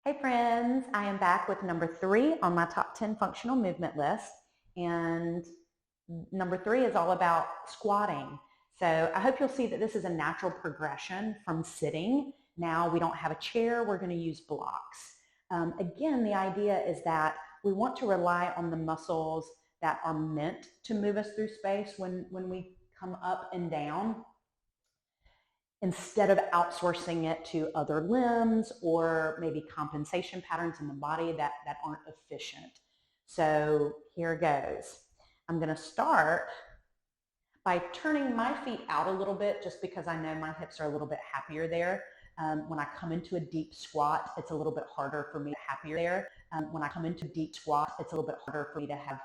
Hey friends, I am back with number 3 on my top 10 functional movement list. And number 3 is all about squatting. So I hope you'll see that this is a natural progression from sitting. Now we don't have a chair, we're going to use blocks. Again, the idea is that we want to rely on the muscles that are meant to move us through space when we come up and down, instead of outsourcing it to other limbs or maybe compensation patterns in the body that aren't efficient. So here goes. I'm going to start by turning my feet out a little bit, just because I know my hips are a little bit happier there. When I come into a deep squat, it's a little bit harder for me to happier there. When I come into deep squat, it's a little bit harder for me to have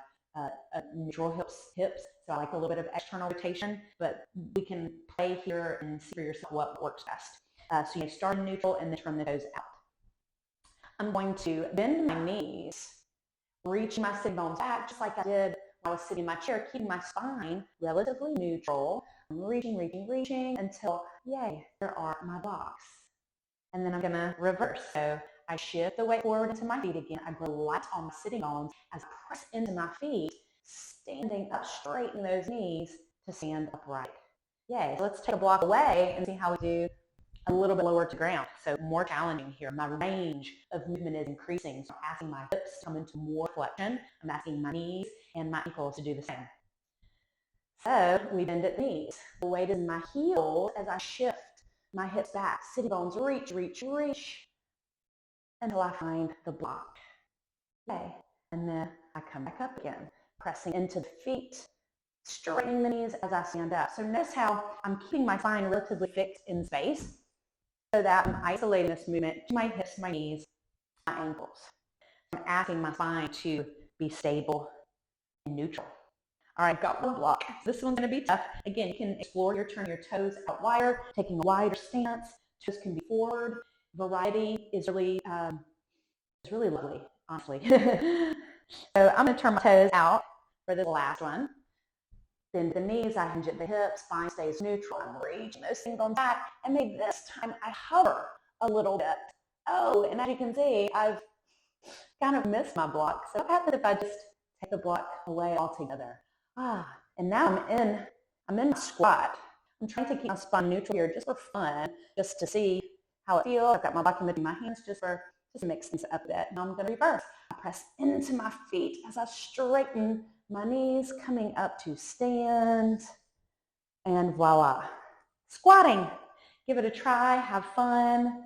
neutral hips. So I like a little bit of external rotation, but we can play here and see for yourself what works best. So you start in neutral and then turn the toes out. I'm going to bend my knees, reach my sitting bones back, just like I did when I was sitting in my chair, keeping my spine relatively neutral. I'm reaching until, yay, there are my blocks. And then I'm going to reverse. So I shift the weight forward into my feet again. I grow light on my sitting bones as I press into my feet, standing up straight in those knees to stand upright. Yay. So let's take a block away and see how we do a little bit lower to ground. So more challenging here. My range of movement is increasing. So I'm asking my hips to come into more flexion. I'm asking my knees and my ankles to do the same. So we bend at knees. The weight is in my heels as I shift my hips back, sitting bones reach until I find the block. Okay, and then I come back up again, pressing into the feet, straightening the knees as I stand up. So notice how I'm keeping my spine relatively fixed in space so that I'm isolating this movement to my hips, my knees, my ankles. I'm asking my spine to be stable and neutral. All right, got one block. This one's going to be tough. Again, you can explore turning your toes out wider, taking a wider stance. Toes can be forward. Variety is really lovely, honestly. So I'm going to turn my toes out for this last one. Bend the knees, I hinge at the hips, spine stays neutral. I'm reaching those sitting bones back, and maybe this time I hover a little bit. Oh, and as you can see, I've kind of missed my block. So what happens if I just take the block away altogether? And now I'm in my squat. I'm trying to keep my spine neutral here just for fun, just to see how it feels. I've got my block in between my hands just to mix things up a bit. Now I'm going to reverse. I press into my feet as I straighten my knees, coming up to stand, and voila. Squatting. Give it a try, have fun.